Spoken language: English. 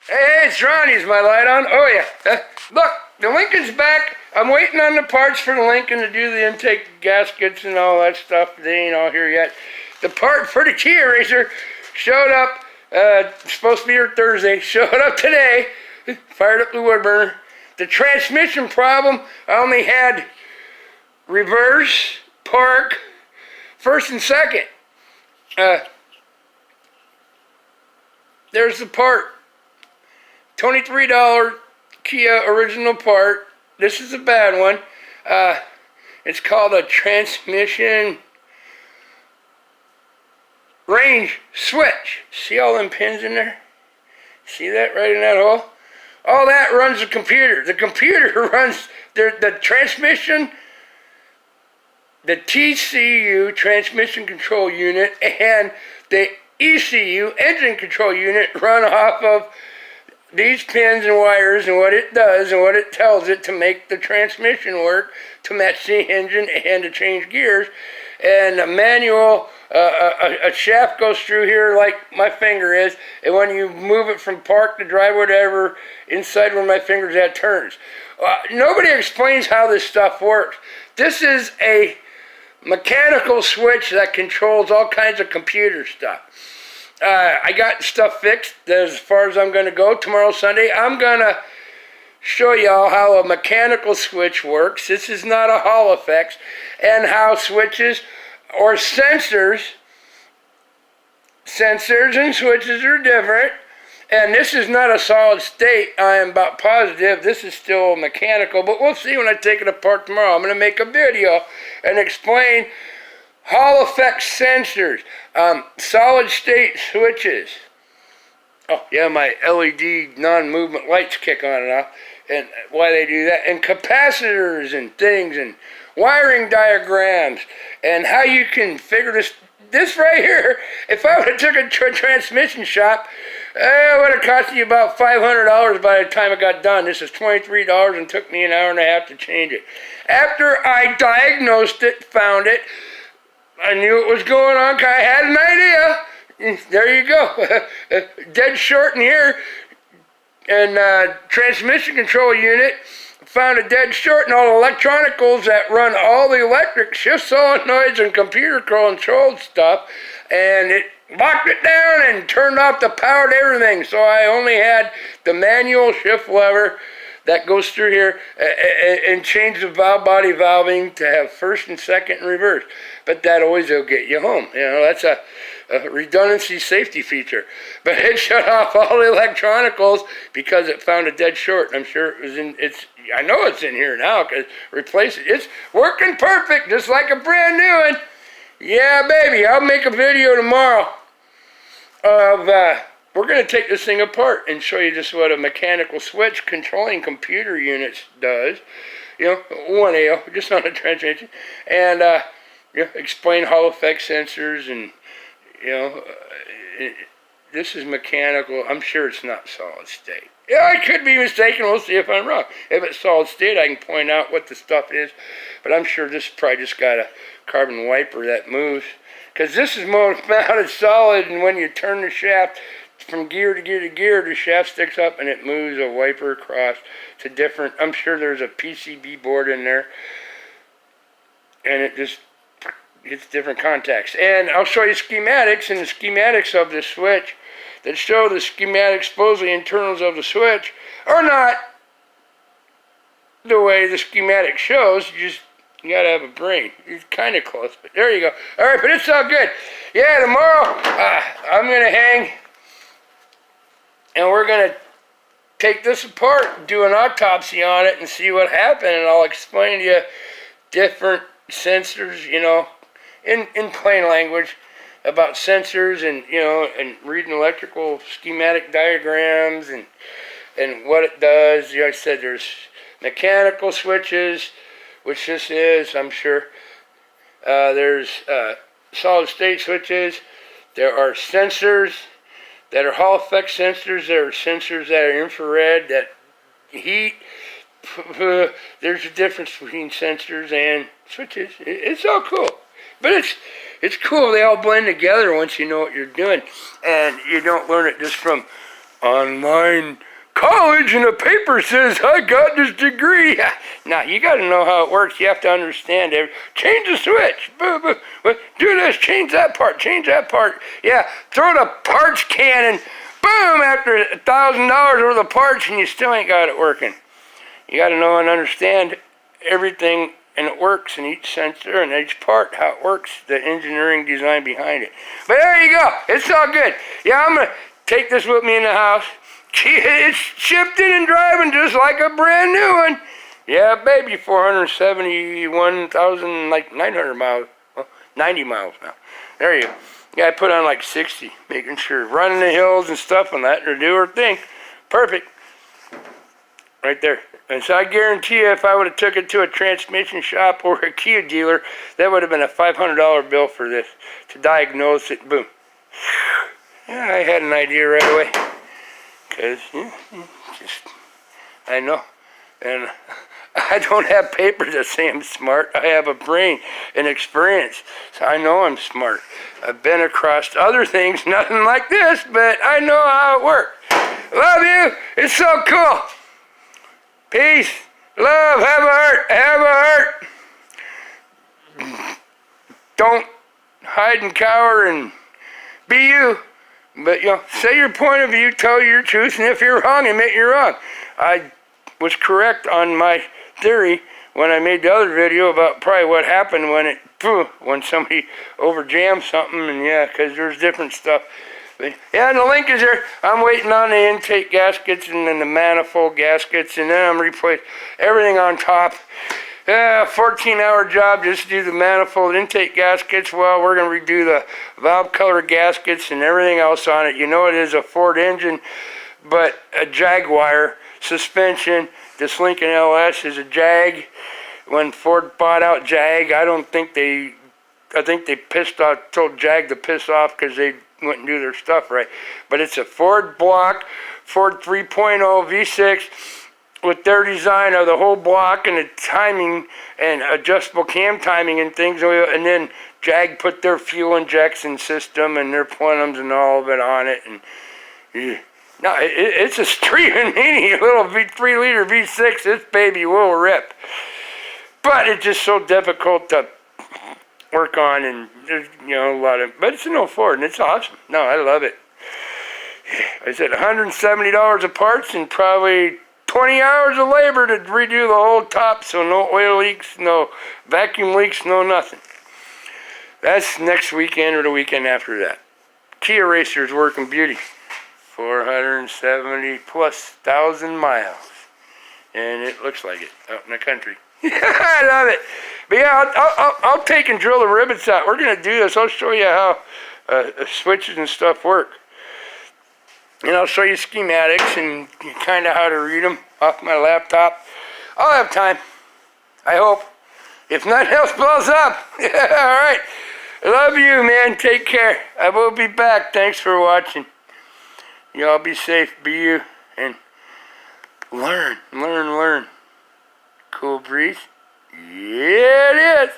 Hey, it's Ronnie. Is my light on? Oh, yeah. Look, the Lincoln's back. I'm waiting on the parts for the Lincoln to do the intake gaskets and all that stuff. They ain't all here yet. The part for the key eraser showed up. Supposed to be here Thursday. Showed up today. Fired up the wood burner. The transmission problem, I only had reverse, park, first and second. There's the part. $23 Kia original part. This is a bad one. It's called a transmission range switch. See all them pins in there? See that right in that hole? All that runs the computer. The computer runs the transmission, the TCU, transmission control unit, and the ECU, engine control unit, run off of these pins and wires and what it does and what it tells it to make the transmission work, to match the engine and to change gears. And a manual, a shaft goes through here like my finger is, and when you move it from park to drive, whatever, inside where my finger's at turns. Nobody explains how this stuff works. This is a mechanical switch that controls all kinds of computer stuff. I got stuff fixed as far as I'm going to go. Tomorrow, Sunday, I'm going to show y'all how a mechanical switch works. This is not a Hall effects, and how switches or sensors and switches are different. And this is not a solid state. I am about positive this is still mechanical, but we'll see when I take it apart tomorrow. I'm going to make a video and explain Hall effect sensors, solid state switches. Oh yeah, my LED non-movement lights kick on and off, and why they do that, and capacitors and things, and wiring diagrams, and how you can figure this right here. If I would have took it to a transmission shop, it would have cost you about $500 by the time it got done. This is $23 and took me an hour and a half to change it. After I diagnosed it, found it, I knew it was going on, because I had an idea. There you go. Dead short in here. And transmission control unit found a dead short in all the electronicals that run all the electric shift solenoids and computer controlled stuff. And it locked it down and turned off the power to everything. So I only had the manual shift lever that goes through here and change the valve body valving to have first and second and reverse. But that always will get you home. You know, that's a redundancy safety feature. But it shut off all the electronicals because it found a dead short. I'm sure it was I know it's in here now because replace it. It's working perfect, just like a brand new one. Yeah, baby, I'll make a video tomorrow of we're going to take this thing apart and show you just what a mechanical switch controlling computer units does. You know, 1AO, just on a transmission. And, you know, explain Hall effect sensors and, you know, this is mechanical. I'm sure it's not solid state. Yeah, I could be mistaken. We'll see if I'm wrong. If it's solid state, I can point out what the stuff is. But I'm sure this probably just got a carbon wiper that moves. Because this is mounted solid, and when you turn the shaft from gear to gear to gear, the shaft sticks up and it moves a wiper across to different. I'm sure there's a PCB board in there, and it just gets different contacts. And I'll show you schematics, and the schematics of this switch that show the schematic, supposedly internals of the switch, are not the way the schematic shows. You gotta have a brain. It's kind of close, but there you go. All right, but it's all good. Yeah, tomorrow I'm gonna hang, and we're gonna take this apart, do an autopsy on it, and see what happened. And I'll explain to you different sensors, you know, in plain language about sensors, and you know, and reading electrical schematic diagrams and what it does. You know, I said there's mechanical switches, which this is, I'm sure. There's solid state switches. There are sensors that are Hall effect sensors. There are sensors that are infrared, that heat. There's a difference between sensors and switches. It's all cool. But it's cool. They all blend together once you know what you're doing. And you don't learn it just from online college and a paper says I got this degree. Now, you got to know how it works. You have to understand it. Change the switch. Do this, change that part, change that part. Yeah, throw the parts can and boom, after $1,000 worth of parts and you still ain't got it working. You got to know and understand everything, and it works in each sensor and each part, how it works, the engineering design behind it. But there you go. It's all good. Yeah, I'm going to take this with me in the house. It's shipped in and driving just like a brand new one. Yeah, baby, 471,000, like 900 miles. Well, 90 miles now. There you go. Yeah, I put on like 60, making sure. Running the hills and stuff on that, and do her thing. Perfect. Right there. And so I guarantee you, if I would have took it to a transmission shop or a Kia dealer, that would have been a $500 bill for this. To diagnose it, boom. Yeah, I had an idea right away. Because, I know. And I don't have papers that say I'm smart. I have a brain and experience. So I know I'm smart. I've been across other things, nothing like this, but I know how it works. Love you. It's so cool. Peace. Love. Have a heart. Have a heart. Don't hide and cower and be you. But, say your point of view, tell your truth, and if you're wrong, admit you're wrong. I was correct on my theory when I made the other video about probably what happened when somebody overjammed something, and because there's different stuff. But, and the link is there. I'm waiting on the intake gaskets and then the manifold gaskets, and then I'm replacing everything on top. 14-hour job just to do the manifold intake gaskets. Well, we're going to redo the valve cover gaskets and everything else on it. You know it is a Ford engine, but a Jaguar suspension. This Lincoln LS is a Jag. When Ford bought out Jag, I think they pissed off, told Jag to piss off because they wouldn't do their stuff right. But it's a Ford block, Ford 3.0 V6, with their design of the whole block and the timing and adjustable cam timing and things, and then Jag put their fuel injection system and their plenums and all of it on it, and no, it's a streaming mini little 3-liter V6. This baby will rip, but it's just so difficult to work on, and there's a lot of, but it's an 04 and it's awesome. No, I love it. I said $170 of parts and probably 20 hours of labor to redo the whole top, so no oil leaks, no vacuum leaks, no nothing. That's next weekend or the weekend after that. Kia Racer's working beauty. 470,000+ miles. And it looks like it out in the country. I love it. But yeah, I'll take and drill the rivets out. We're going to do this. I'll show you how switches and stuff work. And I'll show you schematics and kind of how to read them off my laptop. I'll have time. I hope. If nothing else blows up. All right. I love you, man. Take care. I will be back. Thanks for watching. Y'all be safe. Be you. And learn. Cool breeze. Yeah, it is.